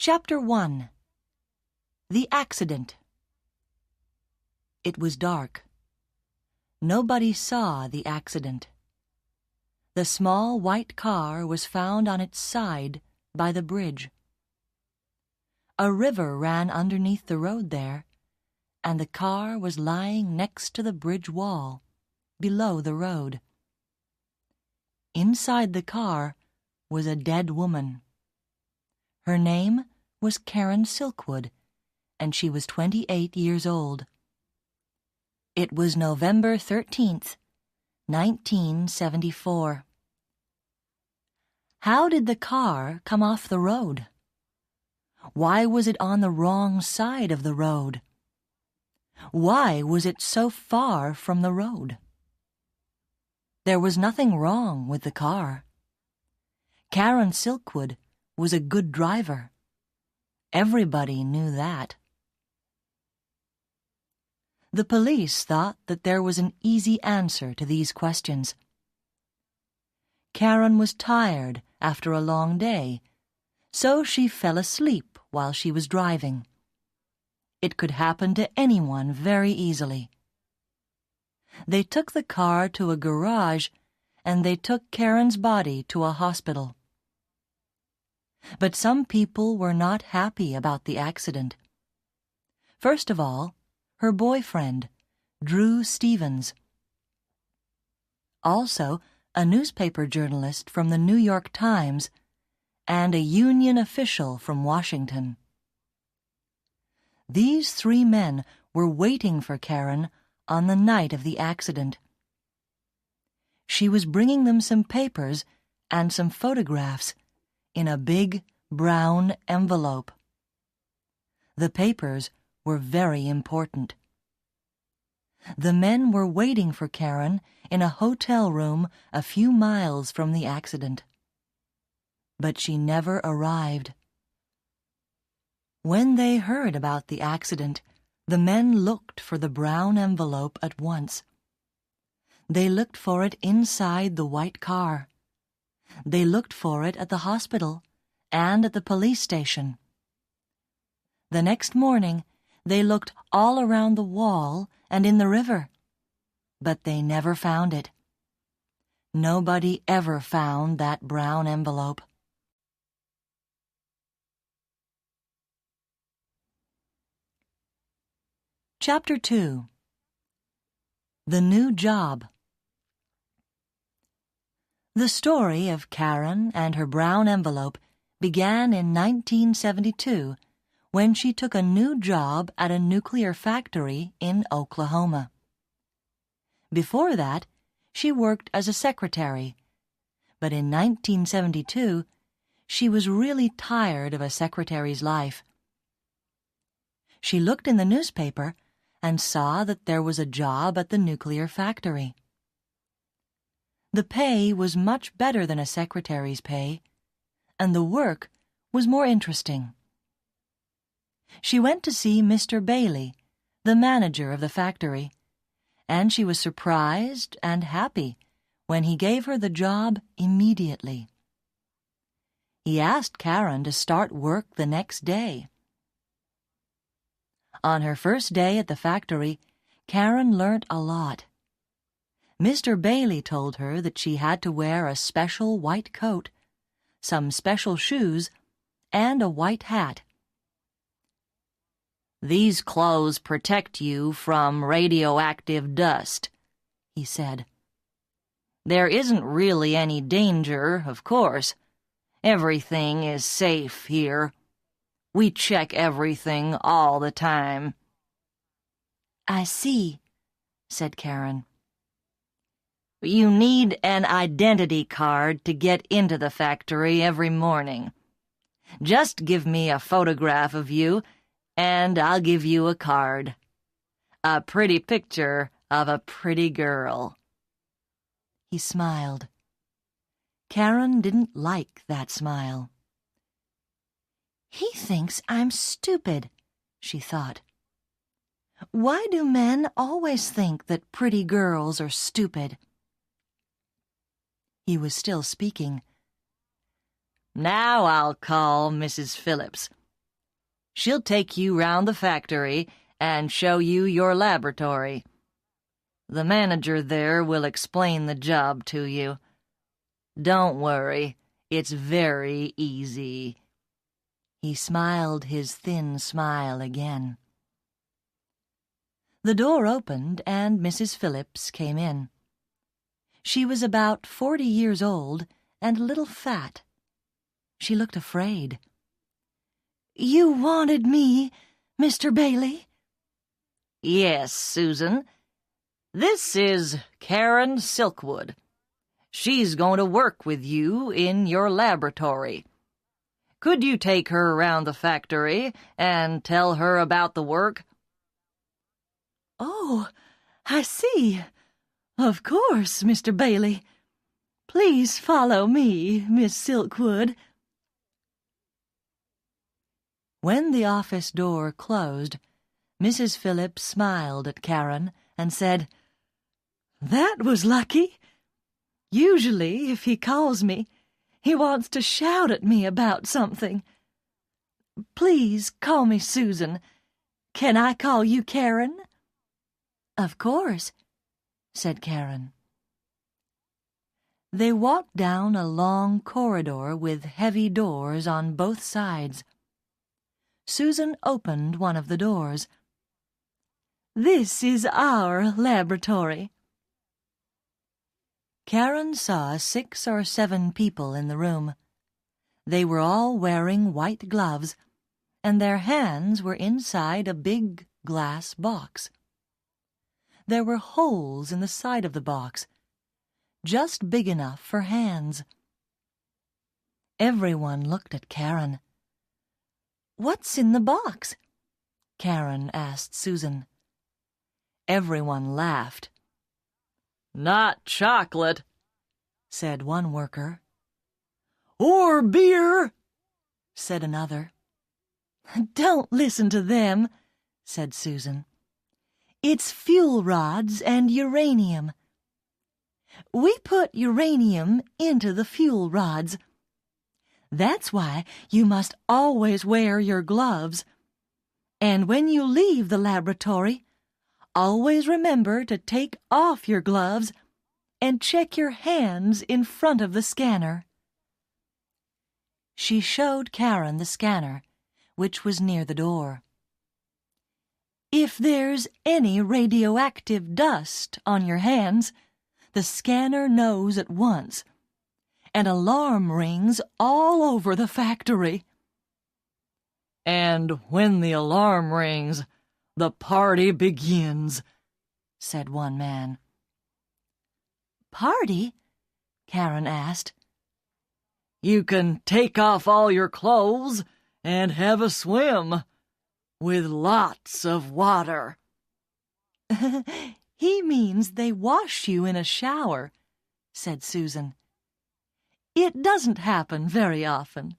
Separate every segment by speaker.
Speaker 1: Chapter 1. The Accident. It was dark. Nobody saw the accident. The small white car was found on its side by the bridge. A river ran underneath the road there, and the car was lying next to the bridge wall, below the road. Inside the car was a dead woman. Her name was Karen Silkwood, and she was 28 years old. It was November 13th, 1974. How did the car come off the road? Why was it on the wrong side of the road? Why was it so far from the road? There was nothing wrong with the car. Karen Silkwood was a good driver. Everybody knew that. The police thought that there was an easy answer to these questions. Karen was tired after a long day, so she fell asleep while she was driving. It could happen to anyone very easily. They took the car to a garage, and they took Karen's body to a hospital. But some people were not happy about the accident. First of all, her boyfriend, Drew Stevens. Also, a newspaper journalist from the New York Times and a union official from Washington. These three men were waiting for Karen on the night of the accident. She was bringing them some papers and some photographs in a big brown envelope. The papers were very important. The men were waiting for Karen in a hotel room a few miles from the accident. But she never arrived. When they heard about the accident, the men looked for the brown envelope at once. They looked for it inside the white car. They looked for it at the hospital and at the police station. The next morning, they looked all around the wall and in the river, but they never found it. Nobody ever found that brown envelope. Chapter 2. The New Job. The story of Karen and her brown envelope began in 1972 when she took a new job at a nuclear factory in Oklahoma. Before that, she worked as a secretary, but in 1972, she was really tired of a secretary's life. She looked in the newspaper and saw that there was a job at the nuclear factory. The pay was much better than a secretary's pay, and the work was more interesting. She went to see Mr. Bailey, the manager of the factory, and she was surprised and happy when he gave her the job immediately. He asked Karen to start work the next day. On her first day at the factory, Karen learnt a lot. Mr. Bailey told her that she had to wear a special white coat, some special shoes, and a white hat. "These clothes protect you from radioactive dust," he said. "There isn't really any danger, of course. Everything is safe here. We check everything all the time." "I see," said Karen. "You need an identity card to get into the factory every morning. Just give me a photograph of you, and I'll give you a card. A pretty picture of a pretty girl." He smiled. Karen didn't like that smile. "He thinks I'm stupid," she thought. "Why do men always think that pretty girls are stupid?" He was still speaking. "Now I'll call Mrs. Phillips. She'll take you round the factory and show you your laboratory. The manager there will explain the job to you. Don't worry, it's very easy." He smiled his thin smile again. The door opened and Mrs. Phillips came in. She was about 40 years old and a little fat. She looked afraid. "You wanted me, Mr. Bailey?" "Yes, Susan. This is Karen Silkwood. She's going to work with you in your laboratory. Could you take her around the factory and tell her about the work?" "Oh, I see. Of course, Mr. Bailey. Please follow me, Miss Silkwood." When the office door closed, Mrs. Phillips smiled at Karen and said, "That was lucky. Usually, if he calls me, he wants to shout at me about something. Please call me Susan. Can I call you Karen?" "Of course," said Karen. They walked down a long corridor with heavy doors on both sides. Susan opened one of the doors. "This is our laboratory." Karen saw 6 or 7 people in the room. They were all wearing white gloves, and their hands were inside a big glass box. There were holes in the side of the box, just big enough for hands. Everyone looked at Karen. "What's in the box?" Karen asked Susan. Everyone laughed. "Not chocolate," said one worker. "Or beer," said another. "Don't listen to them," said Susan. "It's fuel rods and uranium. We put uranium into the fuel rods. That's why you must always wear your gloves. And when you leave the laboratory, always remember to take off your gloves and check your hands in front of the scanner." She showed Karen the scanner, which was near the door. "If there's any radioactive dust on your hands, the scanner knows at once. An alarm rings all over the factory." "And when the alarm rings, the party begins," said one man. "Party?" Karen asked. "You can take off all your clothes and have a swim, with lots of water." "He means they wash you in a shower," said Susan. "It doesn't happen very often."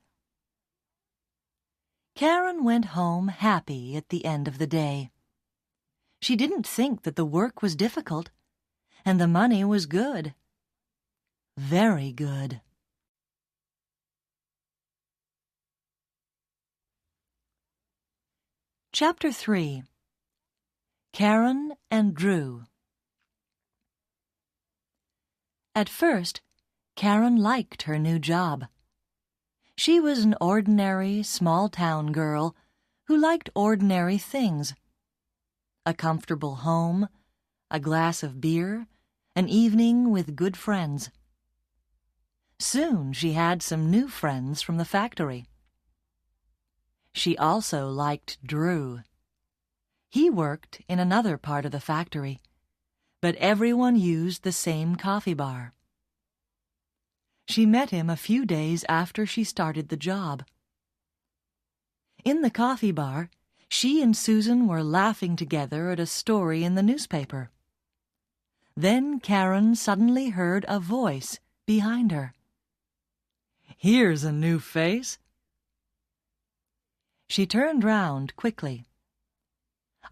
Speaker 1: Karen went home happy at the end of the day. She didn't think that the work was difficult, and the money was good. Very good. Chapter 3. Karen and Drew. At first, Karen liked her new job. She was an ordinary, small-town girl who liked ordinary things. A comfortable home, a glass of beer, an evening with good friends. Soon she had some new friends from the factory. She also liked Drew. He worked in another part of the factory, but everyone used the same coffee bar. She met him a few days after she started the job. In the coffee bar, she and Susan were laughing together at a story in the newspaper. Then Karen suddenly heard a voice behind her. "Here's a new face." She turned round quickly.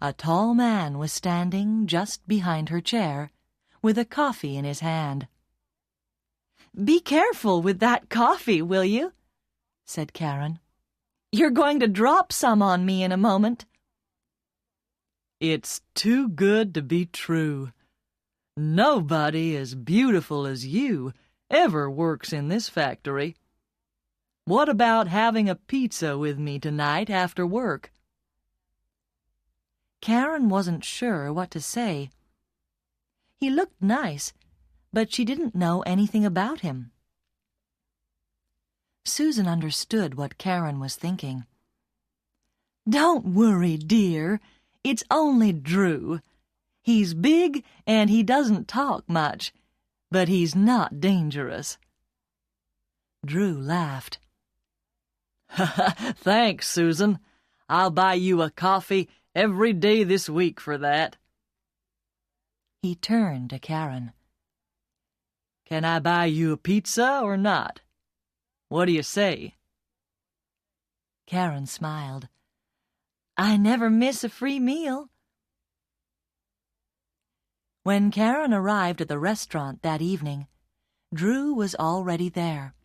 Speaker 1: A tall man was standing just behind her chair, with a coffee in his hand. "Be careful with that coffee, will you?" said Karen. You're going to drop some on me in a moment."
Speaker 2: "It's too good to be true. Nobody as beautiful as you ever works in this factory. What about having a pizza with me tonight after work?"
Speaker 1: Karen wasn't sure what to say. He looked nice, but she didn't know anything about him. Susan understood what Karen was thinking. "Don't worry, dear. It's only Drew. He's big and he doesn't talk much, but he's not dangerous." Drew laughed.
Speaker 2: "Thanks, Susan. I'll buy you a coffee every day this week for that."
Speaker 1: He turned to Karen.
Speaker 2: "Can I buy you a pizza or not? What do you say?"
Speaker 1: Karen smiled. "I never miss a free meal." When Karen arrived at the restaurant that evening, Drew was already there.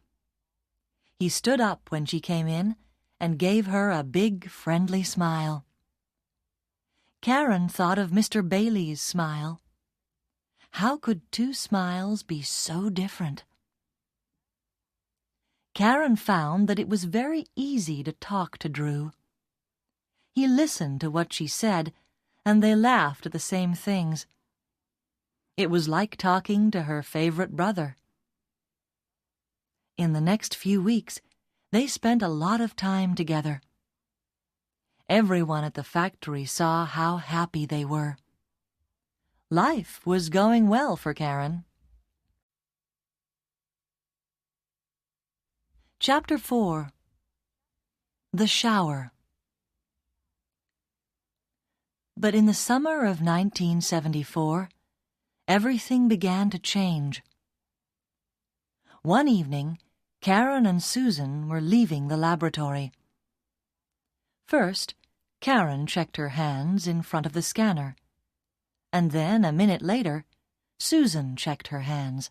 Speaker 1: He stood up when she came in and gave her a big, friendly smile. Karen thought of Mr. Bailey's smile. How could two smiles be so different? Karen found that it was very easy to talk to Drew. He listened to what she said, and they laughed at the same things. It was like talking to her favorite brother. In the next few weeks, they spent a lot of time together. Everyone at the factory saw how happy they were. Life was going well for Karen. Chapter 4. The Shower. But in the summer of 1974, everything began to change. One evening, Karen and Susan were leaving the laboratory. First, Karen checked her hands in front of the scanner, and then, a minute later, Susan checked her hands.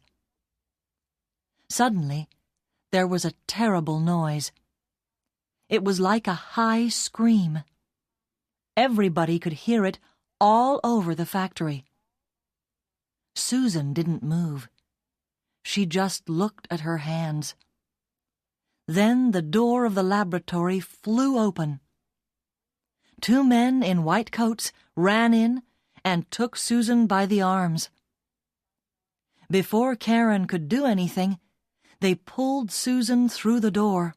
Speaker 1: Suddenly, there was a terrible noise. It was like a high scream. Everybody could hear it all over the factory. Susan didn't move. She just looked at her hands. Then the door of the laboratory flew open. Two men in white coats ran in and took Susan by the arms. Before Karen could do anything, they pulled Susan through the door.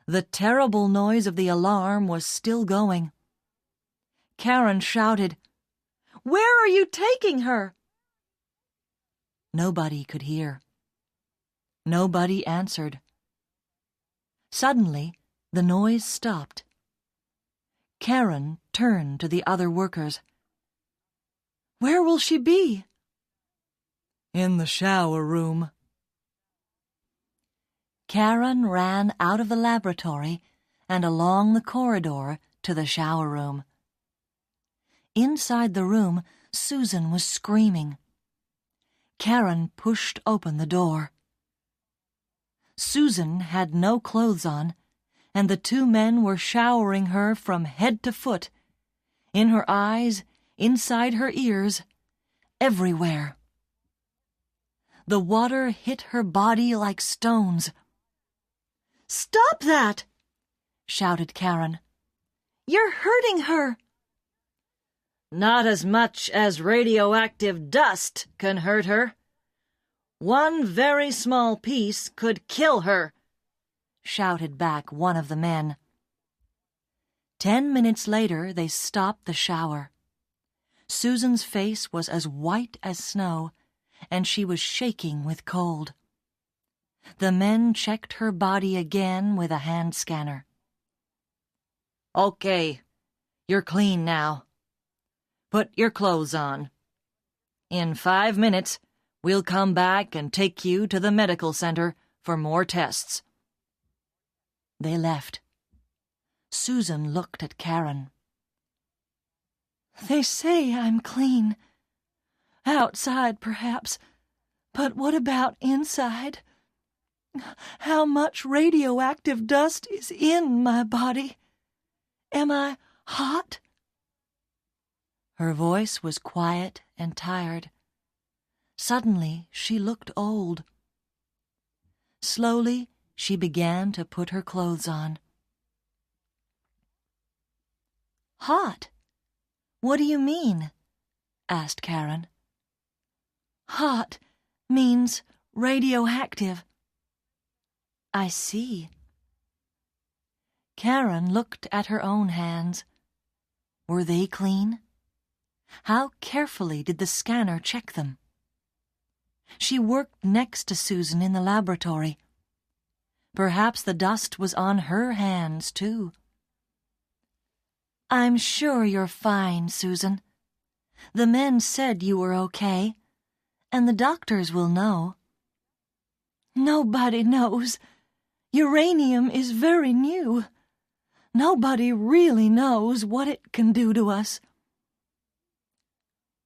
Speaker 1: The terrible noise of the alarm was still going. Karen shouted, "Where are you taking her?" Nobody could hear. Nobody answered. Suddenly, the noise stopped. Karen turned to the other workers. "Where will she be?"
Speaker 2: "In the shower room."
Speaker 1: Karen ran out of the laboratory and along the corridor to the shower room. Inside the room, Susan was screaming. Karen pushed open the door. Susan had no clothes on, and the two men were showering her from head to foot, in her eyes, inside her ears, everywhere. The water hit her body like stones. "Stop that!" shouted Karen. "You're hurting her."
Speaker 2: "Not as much as radioactive dust can hurt her. One very small piece could kill her," shouted back one of the men.
Speaker 1: 10 minutes later, they stopped the shower. Susan's face was as white as snow, and she was shaking with cold. The men checked her body again with a hand scanner.
Speaker 2: "Okay, you're clean now. Put your clothes on. In 5 minutes, we'll come back and take you to the medical center for more tests."
Speaker 1: They left. Susan looked at Karen. "They say I'm clean. Outside, perhaps, but what about inside?" How much radioactive dust is in my body? Am I hot?" Her voice was quiet and tired. Suddenly, she looked old. Slowly, she began to put her clothes on. "Hot? What do you mean?" asked Karen. "Hot means radioactive." "I see." Karen looked at her own hands. Were they clean? How carefully did the scanner check them? She worked next to Susan in the laboratory. Perhaps the dust was on her hands, too. "I'm sure you're fine, Susan. The men said you were okay, and the doctors will know." "Nobody knows. Uranium is very new. Nobody really knows what it can do to us."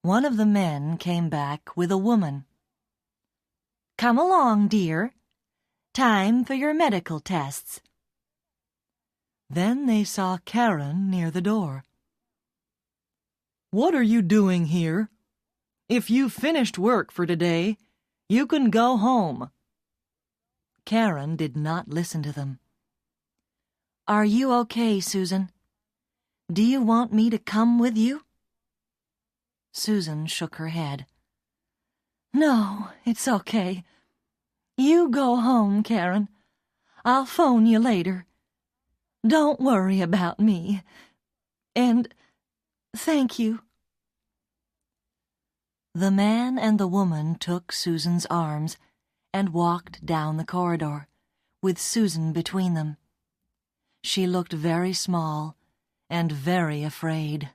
Speaker 1: One of the men came back with a woman. "Come along, dear. Time for your medical tests." Then they saw Karen near the door.
Speaker 2: "What are you doing here? If you've finished work for today, you can go home."
Speaker 1: Karen did not listen to them. "Are you okay, Susan? Do you want me to come with you?" Susan shook her head. "No, it's okay. You go home, Karen. I'll phone you later. Don't worry about me. And thank you." The man and the woman took Susan's arms and walked down the corridor, with Susan between them. She looked very small and very afraid.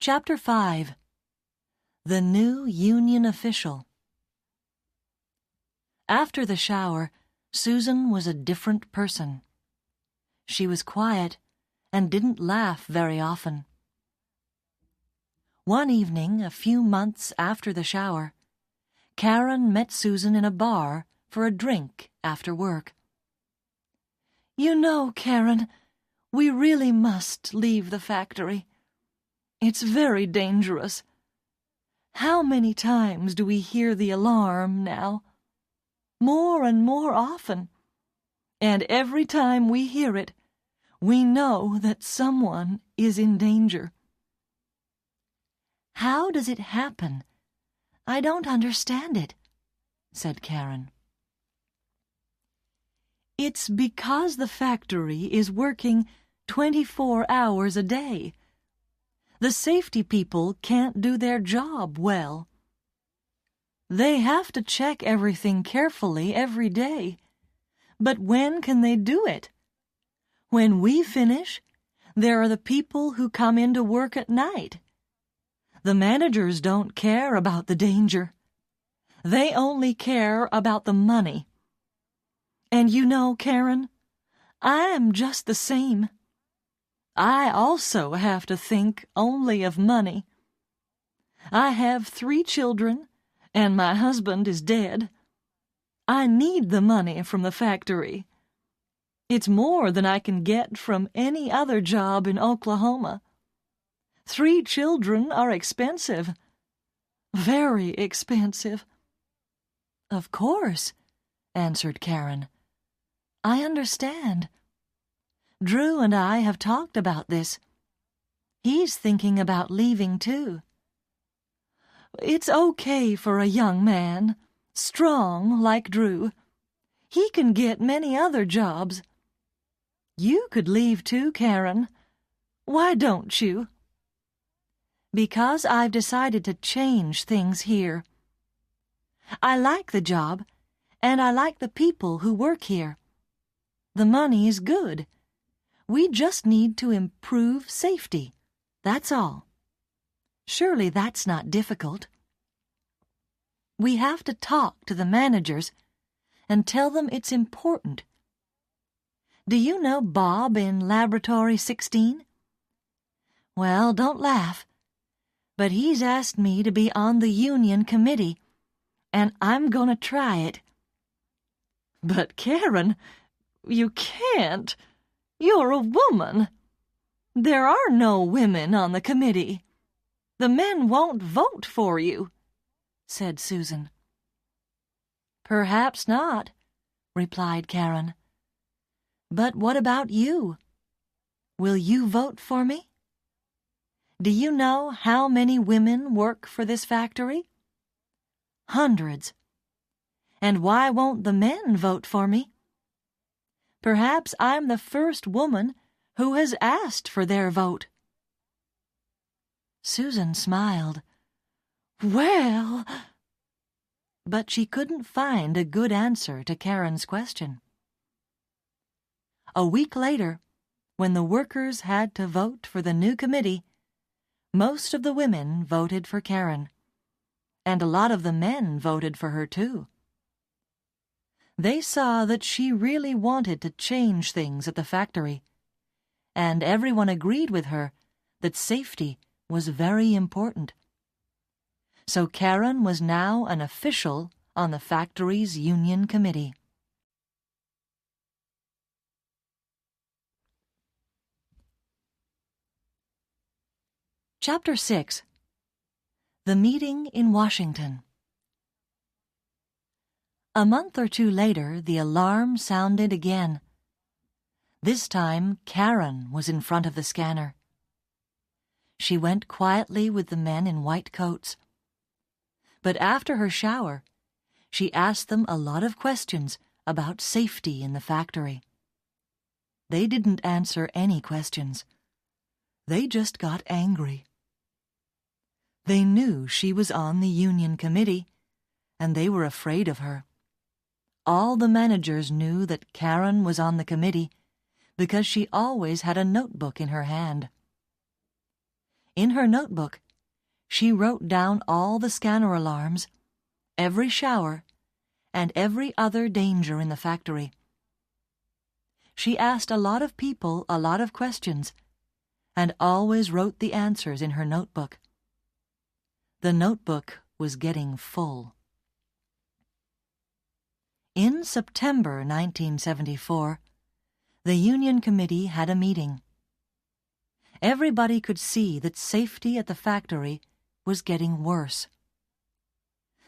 Speaker 1: Chapter 5. The New Union Official. After the shower, Susan was a different person. She was quiet and didn't laugh very often. One evening, a few months after the shower, Karen met Susan in a bar for a drink after work. "You know, Karen, we really must leave the factory. It's very dangerous. How many times do we hear the alarm now? More and more often. And every time we hear it, we know that someone is in danger." "How does it happen? I don't understand it," said Karen. "It's because the factory is working 24 hours a day. The safety people can't do their job well. They have to check everything carefully every day. But when can they do it? When we finish, there are the people who come in to work at night. The managers don't care about the danger. They only care about the money. And you know, Karen, I'm just the same. I also have to think only of money. I have 3 children, and my husband is dead. I need the money from the factory. It's more than I can get from any other job in Oklahoma. 3 children are expensive. Very expensive." "Of course," answered Karen. "I understand. Drew and I have talked about this. He's thinking about leaving, too." "It's okay for a young man, strong like Drew. He can get many other jobs. You could leave too, Karen. Why don't you?" "Because I've decided to change things here. I like the job, and I like the people who work here. The money is good. We just need to improve safety. That's all. Surely that's not difficult. We have to talk to the managers and tell them it's important. Do you know Bob in Laboratory 16? Well, don't laugh. but he's asked me to be on the union committee, and I'm gonna try it."
Speaker 2: "But, Karen, you can't. You're a woman.
Speaker 1: "There are no women on the committee. The men won't vote for you," said Susan. "Perhaps not," replied Karen. "But what about you? Will you vote for me? Do you know how many women work for this factory? Hundreds. And why won't the men vote for me? Perhaps I'm the first woman who has asked for their vote." Susan smiled. "Well—" But she couldn't find a good answer to Karen's question. A week later, when the workers had to vote for the new committee, most of the women voted for Karen, and a lot of the men voted for her too. They saw that she really wanted to change things at the factory, and everyone agreed with her that safety was very important. So Karen was now an official on the factory's union committee. Chapter 6. The Meeting in Washington. A month or two later, the alarm sounded again. This time, Karen was in front of the scanner. She went quietly with the men in white coats. But after her shower, she asked them a lot of questions about safety in the factory. They didn't answer any questions. They just got angry. They knew she was on the union committee, and they were afraid of her. All the managers knew that Karen was on the committee because she always had a notebook in her hand. In her notebook, she wrote down all the scanner alarms, every shower, and every other danger in the factory. She asked a lot of people a lot of questions, and always wrote the answers in her notebook. The notebook was getting full. In September 1974, the Union Committee had a meeting. Everybody could see that safety at the factory was getting worse.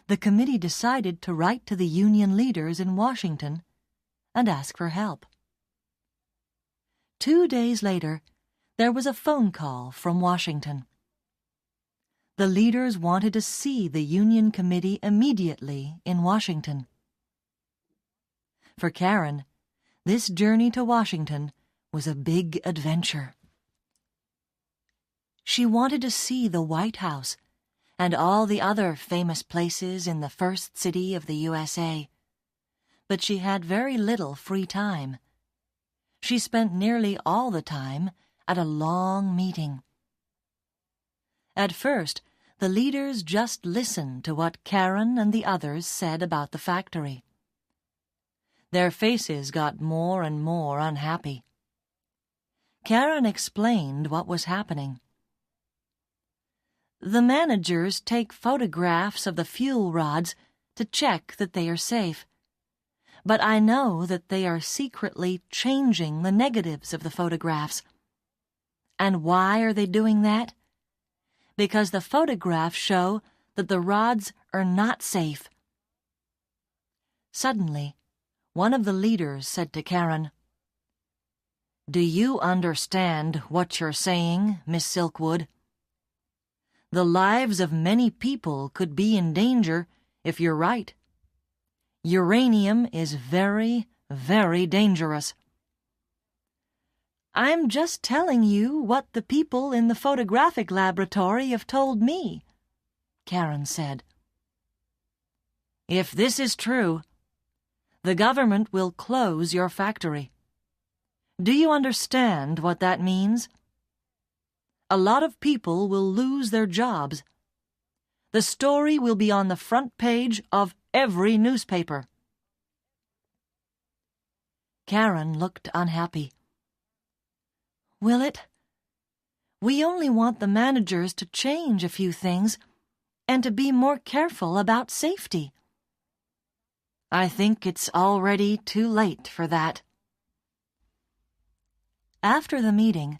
Speaker 1: The committee decided to write to the union leaders in Washington and ask for help. 2 days later, there was a phone call from Washington. The leaders wanted to see the Union Committee immediately in Washington. For Karen, this journey to Washington was a big adventure. She wanted to see the White House and all the other famous places in the first city of the USA, but she had very little free time. She spent nearly all the time at a long meeting. At first, the leaders just listened to what Karen and the others said about the factory. Their faces got more and more unhappy. Karen explained what was happening. "The managers take photographs of the fuel rods to check that they are safe. But I know that they are secretly changing the negatives of the photographs. And why are they doing that? Because the photographs show that the rods are not safe." Suddenly, one of the leaders said to Karen, "Do you understand what you're saying, Miss Silkwood? The lives of many people could be in danger if you're right. Uranium is very, very dangerous." "I'm just telling you what the people in the photographic laboratory have told me," Karen said. "If this is true, the government will close your factory. Do you understand what that means? A lot of people will lose their jobs. The story will be on the front page of every newspaper." Karen looked unhappy. Will We only want the managers to change a few things and to be more careful about safety. I think it's already too late for that. After the meeting,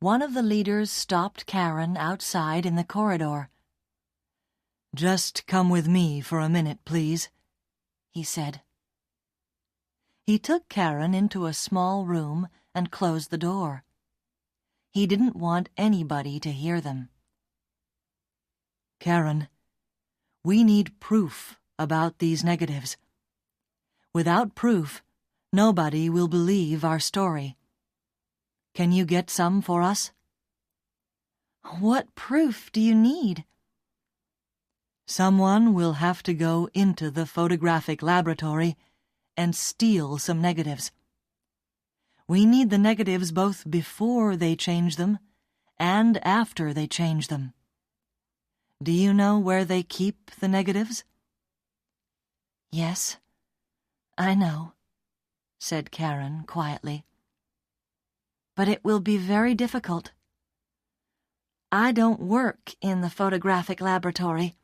Speaker 1: one of the leaders stopped Karen outside in the corridor. "Just come with me for a minute, please," he said. He took Karen into a small room and closed the door. He didn't want anybody to hear them. "Karen, we need proof about these negatives. Without proof, nobody will believe our story. Can you get some for us?" "What proof do you need?" "Someone will have to go into the photographic laboratory and steal some negatives. We need the negatives both before they change them and after they change them. Do you know where they keep the negatives?" "Yes, I know," said Karen quietly. "But it will be very difficult. I don't work in the photographic laboratory.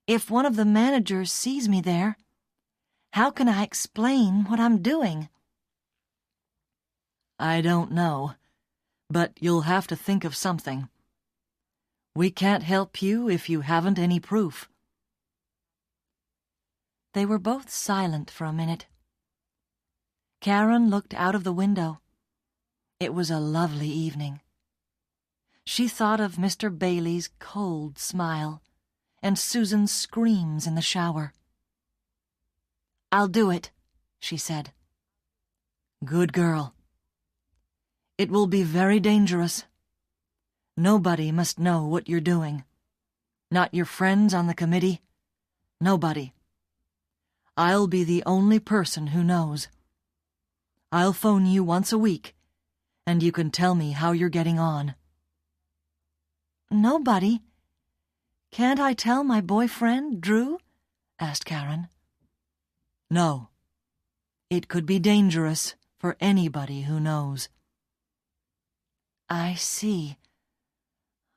Speaker 1: If one of the managers sees me there, how can I explain what I'm doing?" "I don't know, but you'll have to think of something. We can't help you if you haven't any proof." They were both silent for a minute. Karen looked out of the window. It was a lovely evening. She thought of Mr. Bailey's cold smile and Susan's screams in the shower. "I'll do it," she said. "Good girl. It will be very dangerous. Nobody must know what you're doing. Not your friends on the committee. Nobody. I'll be the only person who knows. I'll phone you once a week, and you can tell me how you're getting on." "Nobody? Can't I tell my boyfriend, Drew?" asked Karen. "No. It could be dangerous for anybody who knows." "I see.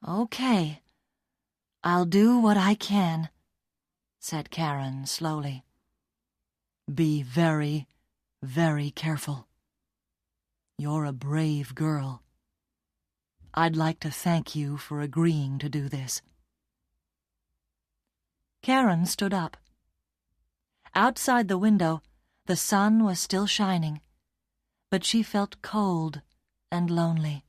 Speaker 1: Okay. I'll do what I can," said Karen slowly. "Be very, very careful. You're a brave girl. I'd like to thank you for agreeing to do this." Karen stood up. Outside the window, the sun was still shining, but she felt cold and lonely.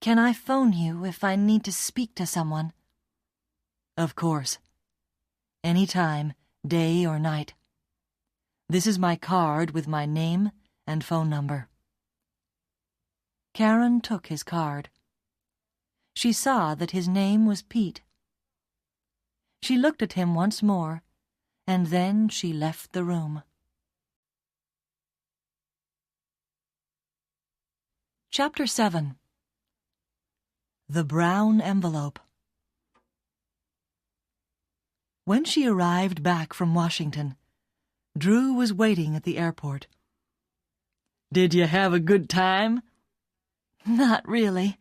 Speaker 1: "Can I phone you if I need to speak to someone?" "Of course. Any time, day or night. This is my card with my name and phone number." Karen took his card. She saw that his name was Pete. She looked at him once more, and then she left the room. Chapter 7. The Brown Envelope. When she arrived back from Washington, Drew was waiting at the airport. "Did you have a good time?" "Not really.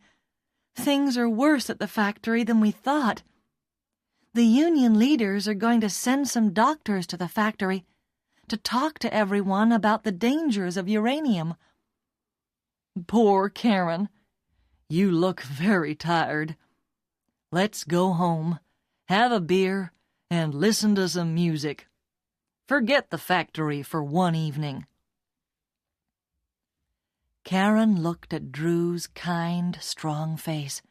Speaker 1: Things are worse at the factory than we thought. The union leaders are going to send some doctors to the factory to talk to everyone about the dangers of uranium." "Poor Karen. You look very tired. Let's go home, have a beer, and listen to some music. Forget the factory for one evening." Karen looked at Drew's kind, strong face.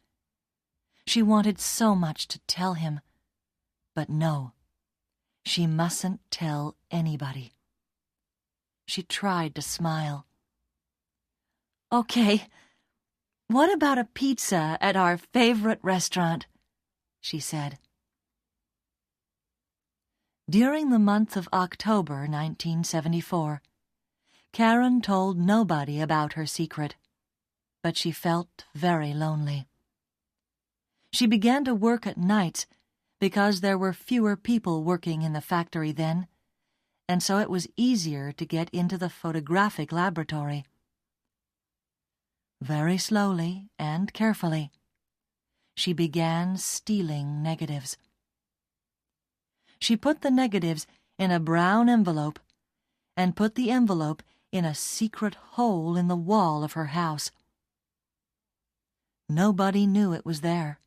Speaker 1: She wanted so much to tell him, but no, she mustn't tell anybody. She tried to smile. "Okay, what about a pizza at our favorite restaurant?" she said. During the month of October 1974, Karen told nobody about her secret, but she felt very lonely. She began to work at nights because there were fewer people working in the factory then, and so it was easier to get into the photographic laboratory. Very slowly and carefully, she began stealing negatives. She put the negatives in a brown envelope and put the envelope in a secret hole in the wall of her house. Nobody knew it was there.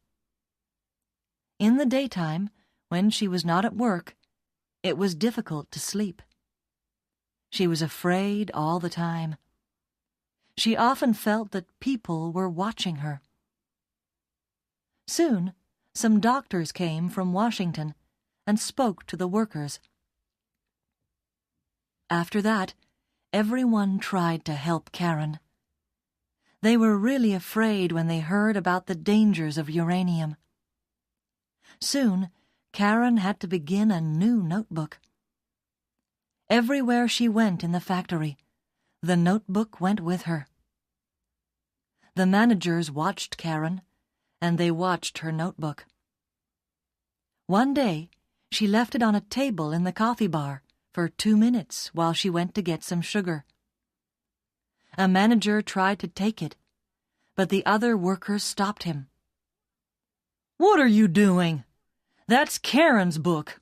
Speaker 1: In the daytime, when she was not at work, it was difficult to sleep. She was afraid all the time. She often felt that people were watching her. Soon, some doctors came from Washington and spoke to the workers. After that, everyone tried to help Karen. They were really afraid when they heard about the dangers of uranium. Soon, Karen had to begin a new notebook. Everywhere she went in the factory, the notebook went with her. The managers watched Karen, and they watched her notebook. One day, she left it on a table in the coffee bar for 2 minutes while she went to get some sugar. A manager tried to take it, but the other workers stopped him.
Speaker 2: "What are you doing? That's Karen's book."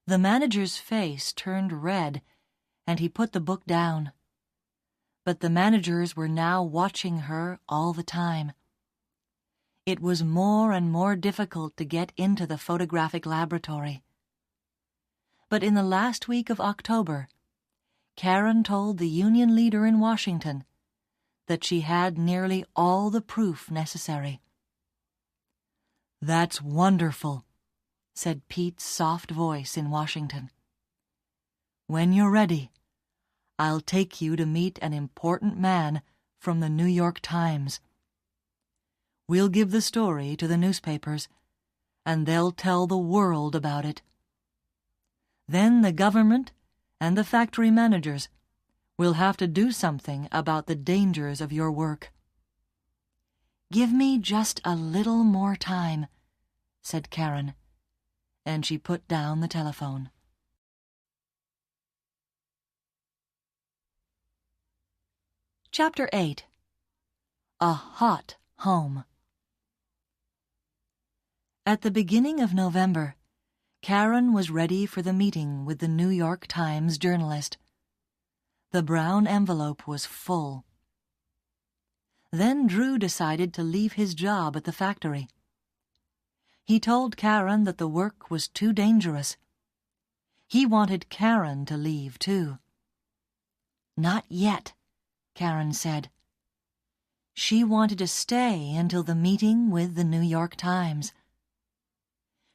Speaker 1: The manager's face turned red, and he put the book down. But the managers were now watching her all the time. It was more and more difficult to get into the photographic laboratory. But in the last week of October, Karen told the union leader in Washington that she had nearly all the proof necessary.
Speaker 2: "That's wonderful,"
Speaker 1: said Pete's soft voice in Washington.
Speaker 2: "When you're ready, I'll take you to meet an important man from the New York Times. We'll give the story to the newspapers, and they'll tell the world about it. Then the government and the factory managers will have to do something about the dangers of your work."
Speaker 1: "Give me just a little more time," said Karen, and she put down the telephone. Chapter 8. A Hot Home. At the beginning of November, Karen was ready for the meeting with the New York Times journalist. The brown envelope was full. Then Drew decided to leave his job at the factory. He told Karen that the work was too dangerous. He wanted Karen to leave, too. "Not yet," Karen said. She wanted to stay until the meeting with the New York Times.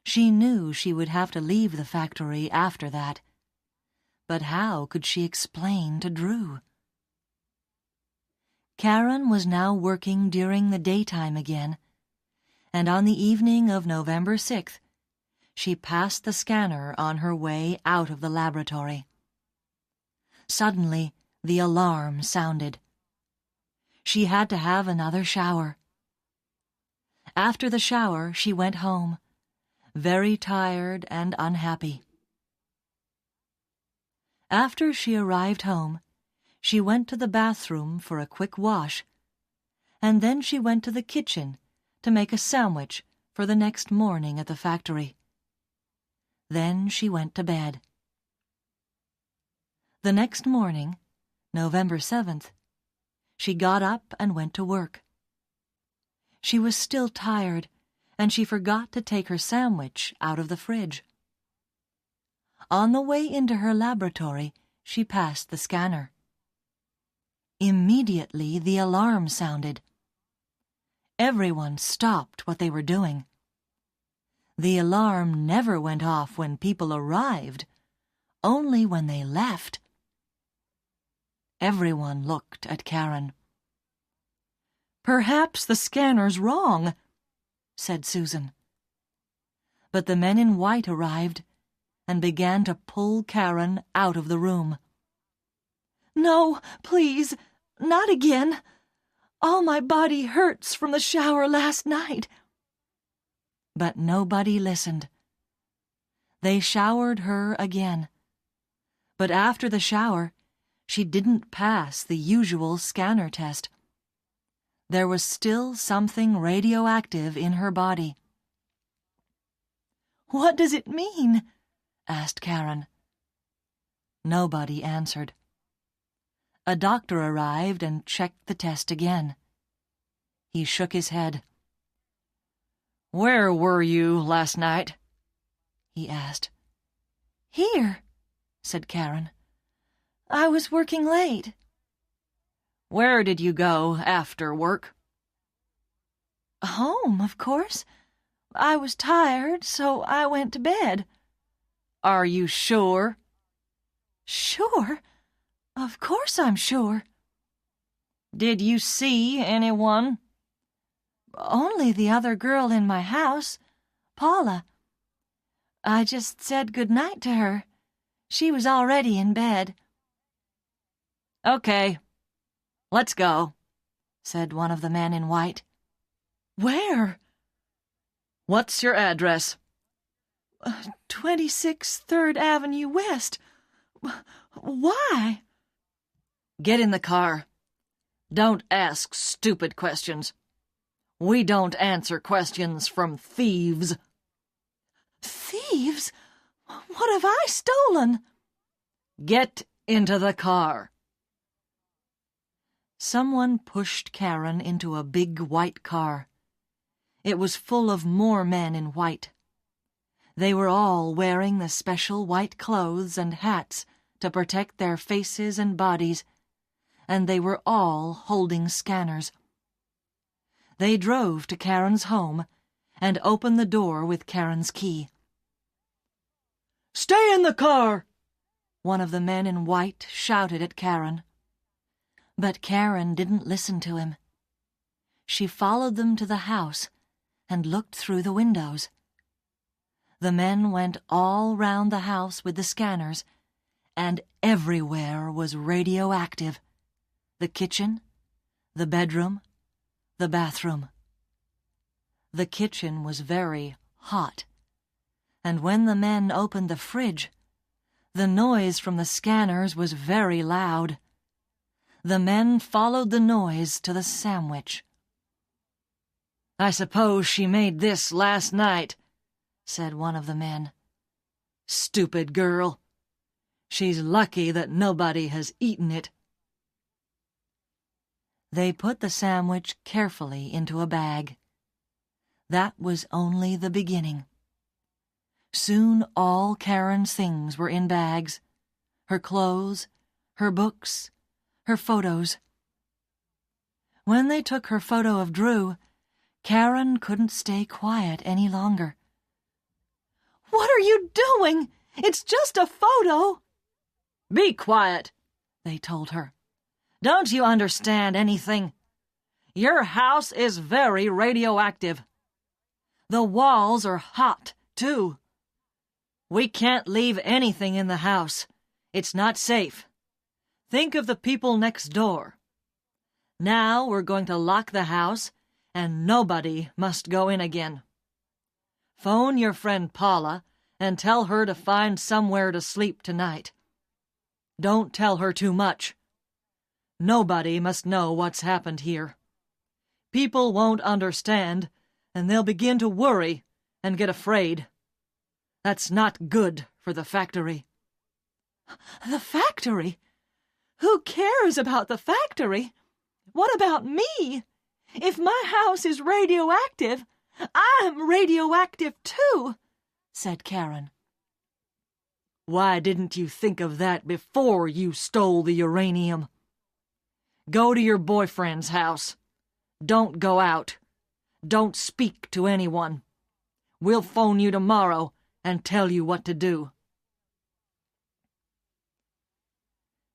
Speaker 1: She knew she would have to leave the factory after that. But how could she explain to Drew? Karen was now working during the daytime again, and on the evening of November 6th, she passed the scanner on her way out of the laboratory. Suddenly, the alarm sounded. She had to have another shower. After the shower, she went home, very tired and unhappy. After she arrived home, she went to the bathroom for a quick wash, and then she went to the kitchen to make a sandwich for the next morning at the factory. Then she went to bed. The next morning, November 7th, she got up and went to work. She was still tired, and she forgot to take her sandwich out of the fridge. On the way into her laboratory, she passed the scanner. Immediately, the alarm sounded. Everyone stopped what they were doing. The alarm never went off when people arrived, only when they left. Everyone looked at Karen.
Speaker 2: "Perhaps the scanner's wrong,"
Speaker 1: said Susan. But the men in white arrived and began to pull Karen out of the room.
Speaker 2: "No, please, not again. All my body hurts from the shower last night."
Speaker 1: But nobody listened. They showered her again. But after the shower, she didn't pass the usual scanner test. There was still something radioactive in her body. "What does it mean?" asked Karen. Nobody answered. A doctor arrived and checked the test again. He shook his head.
Speaker 2: "Where were you last night?"
Speaker 1: he asked. "Here," said Karen. "I was working late."
Speaker 2: "Where did you go after work?"
Speaker 1: "Home, of course. I was tired, so I went to bed."
Speaker 2: "Are you sure?"
Speaker 1: "Sure? Of course I'm sure."
Speaker 2: "Did you see anyone?"
Speaker 1: "Only the other girl in my house, Paula. I just said good night to her. She was already in bed."
Speaker 2: "Okay, let's go," said one of the men in white.
Speaker 1: "Where?"
Speaker 2: "What's your address?"
Speaker 1: 26 3rd Avenue West. Why?"
Speaker 2: "Get in the car. Don't ask stupid questions. We don't answer questions from thieves."
Speaker 1: "Thieves? What have I stolen?"
Speaker 2: "Get into the car."
Speaker 1: Someone pushed Karen into a big white car. It was full of more men in white. They were all wearing the special white clothes and hats to protect their faces and bodies, and they were all holding scanners. They drove to Karen's home and opened the door with Karen's key.
Speaker 2: "Stay in the car!"
Speaker 1: one of the men in white shouted at Karen. But Karen didn't listen to him. She followed them to the house and looked through the windows. The men went all round the house with the scanners, and everywhere was radioactive. The kitchen, the bedroom, the bathroom. The kitchen was very hot, and when the men opened the fridge, the noise from the scanners was very loud. The men followed the noise to the sandwich.
Speaker 2: "I suppose she made this last night," said one of the men. "Stupid girl. She's lucky that nobody has eaten it."
Speaker 1: They put the sandwich carefully into a bag. That was only the beginning. Soon all Karen's things were in bags: her clothes, her books, her photos. When they took her photo of Drew, Karen couldn't stay quiet any longer. "What are you doing? It's just a photo."
Speaker 2: "Be quiet,"
Speaker 1: they told her.
Speaker 2: "Don't you understand anything? Your house is very radioactive. The walls are hot, too. We can't leave anything in the house. It's not safe. Think of the people next door. Now we're going to lock the house, and nobody must go in again. Phone your friend Paula and tell her to find somewhere to sleep tonight. Don't tell her too much. Nobody must know what's happened here. People won't understand, and they'll begin to worry and get afraid. That's not good for the factory."
Speaker 1: "The factory? Who cares about the factory? What about me? If my house is radioactive, I'm radioactive too," said Karen.
Speaker 2: "Why didn't you think of that before you stole the uranium? Go to your boyfriend's house. Don't go out. Don't speak to anyone. We'll phone you tomorrow and tell you what to do."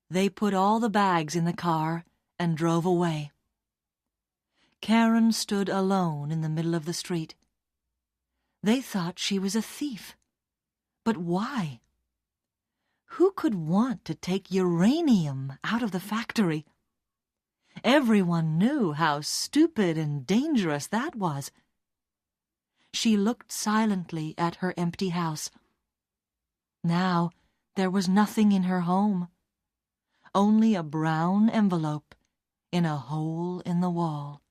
Speaker 1: They put all the bags in the car and drove away. Karen stood alone in the middle of the street. They thought she was a thief. But why? Who could want to take uranium out of the factory? Everyone knew how stupid and dangerous that was. She looked silently at her empty house. Now there was nothing in her home, only a brown envelope in a hole in the wall.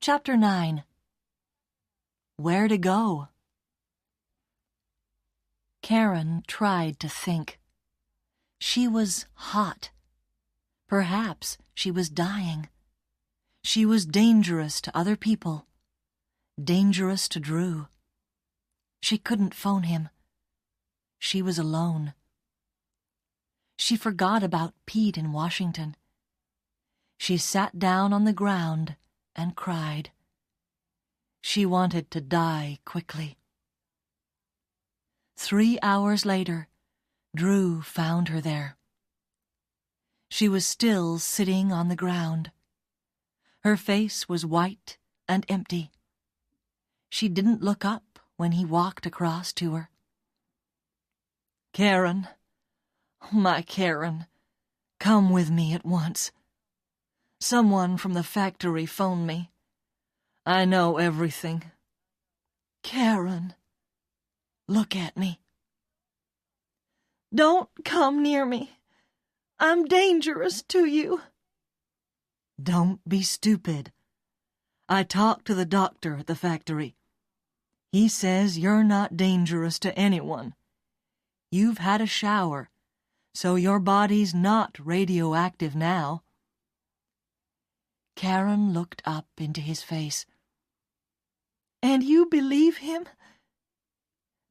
Speaker 1: Chapter 9. Where to go? Karen tried to think. She was hot. Perhaps she was dying. She was dangerous to other people. Dangerous to Drew. She couldn't phone him. She was alone. She forgot about Pete in Washington. She sat down on the ground and cried. She wanted to die quickly. 3 hours later, Drew found her there. She was still sitting on the ground. Her face was white and empty. She didn't look up when he walked across to her. "Karen, my Karen, come with me at once. Someone from the factory phoned me. I know everything. Karen, look at me." "Don't come near me. I'm dangerous to you." "Don't be stupid. I talked to the doctor at the factory. He says you're not dangerous to anyone. You've had a shower, so your body's not radioactive now." Karen looked up into his face. "And you believe him?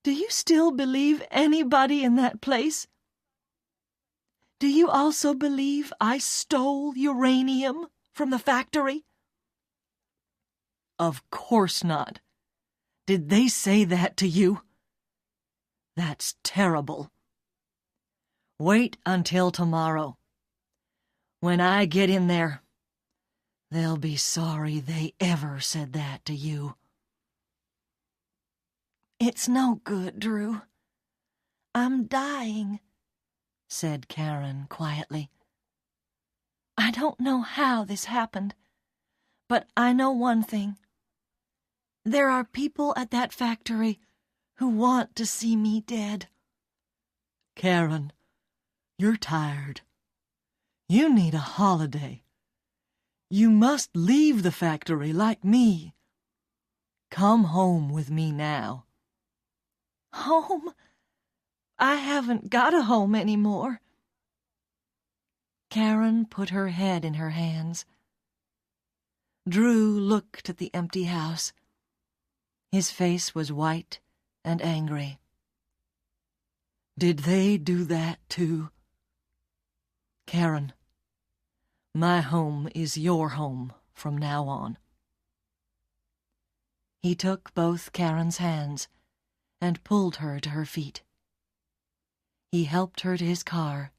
Speaker 1: Do you still believe anybody in that place? Do you also believe I stole uranium from the factory?" "Of course not. Did they say that to you? That's terrible. Wait until tomorrow. When I get in there, they'll be sorry they ever said that to you." "It's no good, Drew. I'm dying," said Karen quietly. "I don't know how this happened, but I know one thing. There are people at that factory who want to see me dead." "Karen, you're tired. You need a holiday. You must leave the factory like me. Come home with me now." "Home? I haven't got a home anymore." Karen put her head in her hands. Drew looked at the empty house. His face was white and angry. "Did they do that too?" "Karen, my home is your home from now on." He took both Karen's hands and pulled her to her feet. He helped her to his car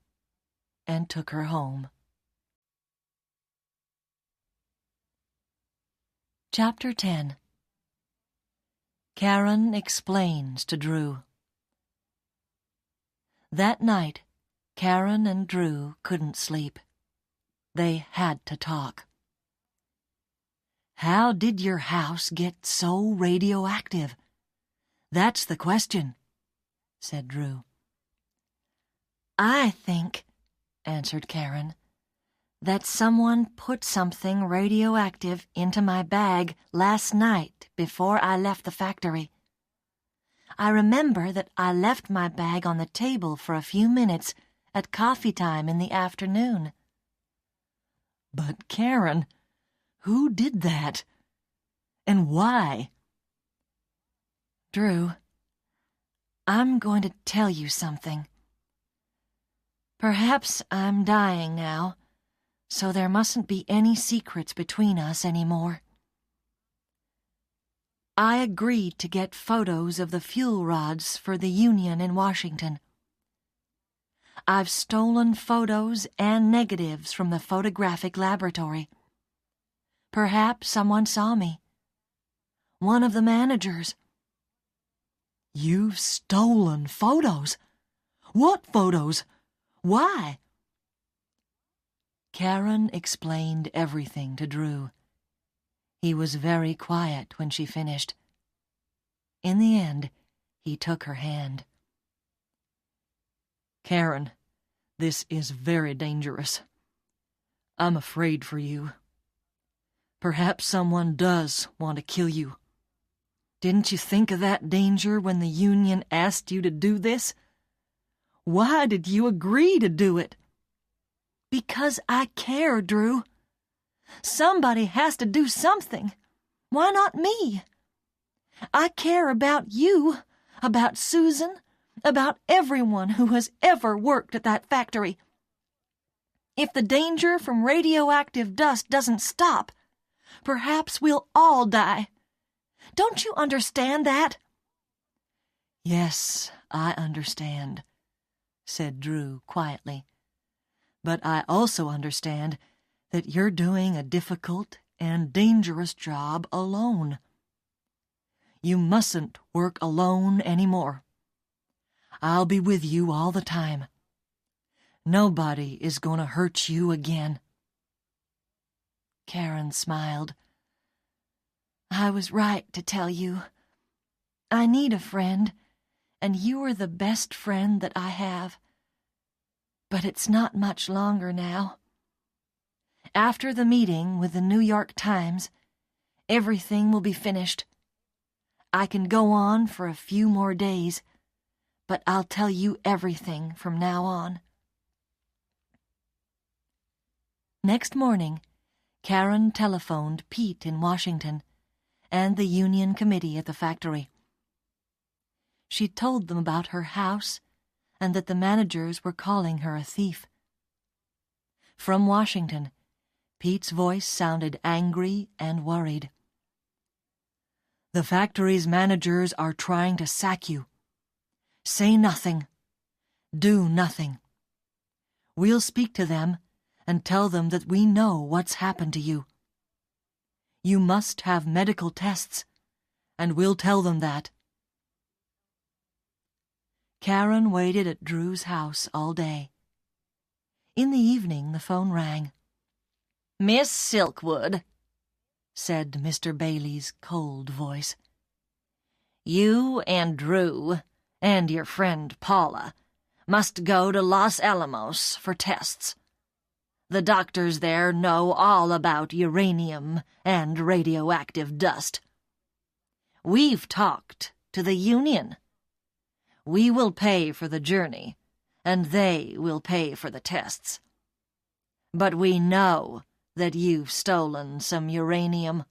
Speaker 1: and took her home. Chapter 10. Karen explains to Drew. That night, Karen and Drew couldn't sleep. They had to talk. "How did your house get so radioactive? That's the question," said Drew. "I think," answered Karen, "that someone put something radioactive into my bag last night before I left the factory. I remember that I left my bag on the table for a few minutes at coffee time in the afternoon." "But Karen, who did that? And why?" "Drew, I'm going to tell you something. Perhaps I'm dying now, so there mustn't be any secrets between us anymore. I agreed to get photos of the fuel rods for the union in Washington. I've stolen photos and negatives from the photographic laboratory. Perhaps someone saw me. One of the managers." "You've stolen photos? What photos? Why?" Karen explained everything to Drew. He was very quiet when she finished. In the end, he took her hand. "Karen, this is very dangerous. I'm afraid for you. Perhaps someone does want to kill you. Didn't you think of that danger when the Union asked you to do this? Why did you agree to do it? Because I care, Drew. Somebody has to do something. Why not me? I care about you, about Susan, about everyone who has ever worked at that factory. If the danger from radioactive dust doesn't stop, perhaps we'll all die. Don't you understand that? Yes, I understand, said Drew quietly. But I also understand that you're doing a difficult and dangerous job alone. You mustn't work alone anymore. I'll be with you all the time. Nobody is going to hurt you again. Karen smiled. I was right to tell you. I need a friend, and you are the best friend that I have. But it's not much longer now. After the meeting with the New York Times, everything will be finished. I can go on for a few more days, but I'll tell you everything from now on. Next morning, Karen telephoned Pete in Washington and the union committee at the factory. She told them about her house and that the managers were calling her a thief. From Washington, Pete's voice sounded angry and worried. The factory's managers are trying to sack you. Say nothing. Do nothing. We'll speak to them and tell them that we know what's happened to you. You must have medical tests, and we'll tell them that. Karen waited at Drew's house all day. In the evening, the phone rang. Miss Silkwood, said Mr. Bailey's cold voice. You and Drew and your friend Paula must go to Los Alamos for tests. The doctors there know all about uranium and radioactive dust. We've talked to the union. We will pay for the journey, and they will pay for the tests. But we know that you've stolen some uranium.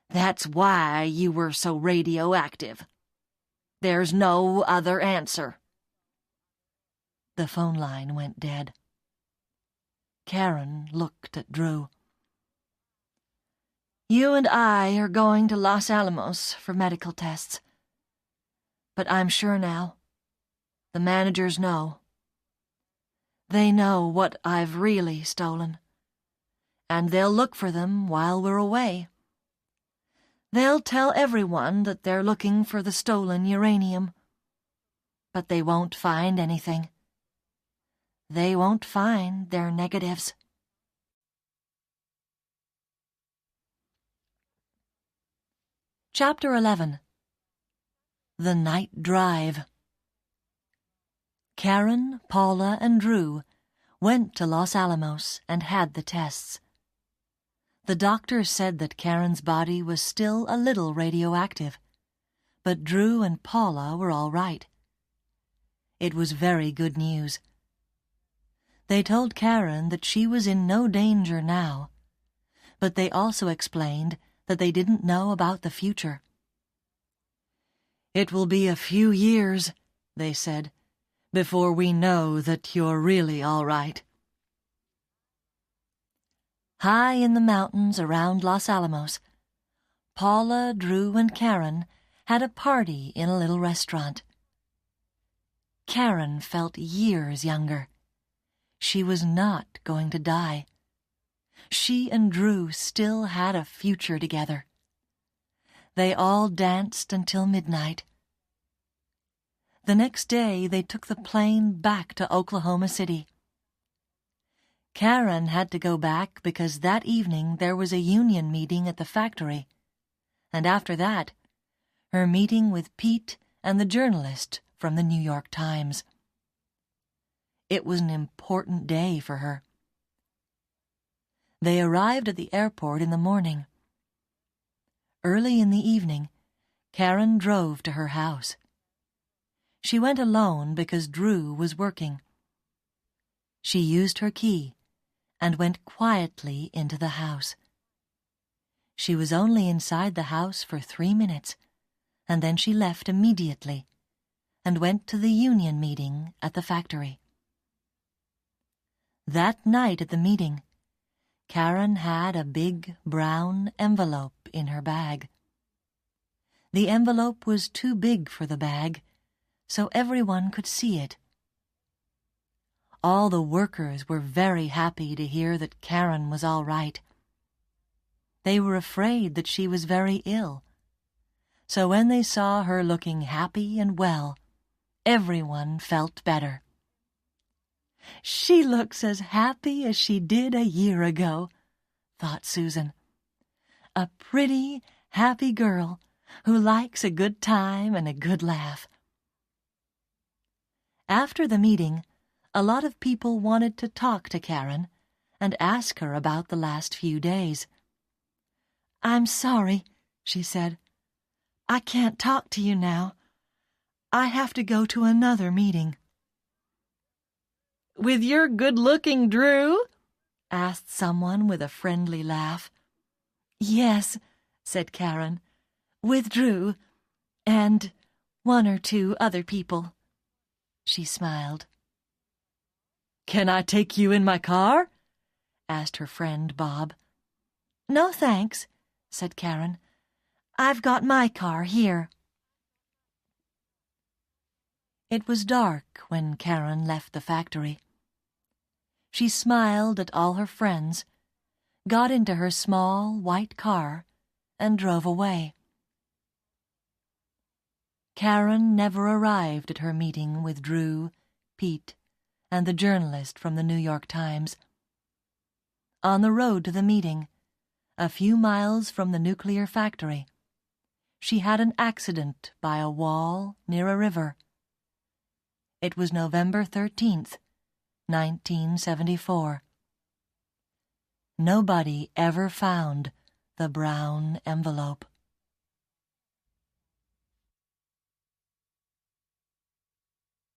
Speaker 1: That's why you were so radioactive. There's no other answer. The phone line went dead. Karen looked at Drew. You and I are going to Los Alamos for medical tests. But I'm sure now. The managers know. They know what I've really stolen. And they'll look for them while we're away. They'll tell everyone that they're looking for the stolen uranium. But they won't find anything. They won't find their negatives. Chapter 11. The Night Drive. Karen, Paula, and Drew went to Los Alamos and had the tests. The doctor said that Karen's body was still a little radioactive, but Drew and Paula were all right. It was very good news. They told Karen that she was in no danger now, but they also explained that they didn't know about the future. It will be a few years, they said, before we know that you're really all right. High in the mountains around Los Alamos, Paula, Drew, and Karen had a party in a little restaurant. Karen felt years younger. She was not going to die. She and Drew still had a future together. They all danced until midnight. The next day they took the plane back to Oklahoma City. Karen had to go back because that evening there was a union meeting at the factory, and after that, her meeting with Pete and the journalist from the New York Times. It was an important day for her. They arrived at the airport in the morning. Early in the evening, Karen drove to her house. She went alone because Drew was working. She used her key and went quietly into the house. She was only inside the house for 3 minutes, and then she left immediately and went to the union meeting at the factory. That night at the meeting, Karen had a big brown envelope in her bag. The envelope was too big for the bag, so everyone could see it. All the workers were very happy to hear that Karen was all right. They were afraid that she was very ill. So when they saw her looking happy and well, everyone felt better. "She looks as happy as she did a year ago," thought Susan. "A pretty, happy girl who likes a good time and a good laugh." After the meeting, a lot of people wanted to talk to Karen and ask her about the last few days. "I'm sorry," she said. "I can't talk to you now. I have to go to another meeting."
Speaker 2: "With your good-looking Drew?"
Speaker 1: asked someone with a friendly laugh. "Yes," said Karen, "with Drew and 1 or 2 other people." She smiled.
Speaker 2: "Can I take you in my car?"
Speaker 1: asked her friend Bob. "No, thanks," said Karen. "I've got my car here." It was dark when Karen left the factory. She smiled at all her friends, got into her small white car, and drove away. Karen never arrived at her meeting with Drew, Pete, and the journalist from the New York Times. On the road to the meeting, a few miles from the nuclear factory, she had an accident by a wall near a river. It was November 13th, 1974. Nobody ever found the brown envelope.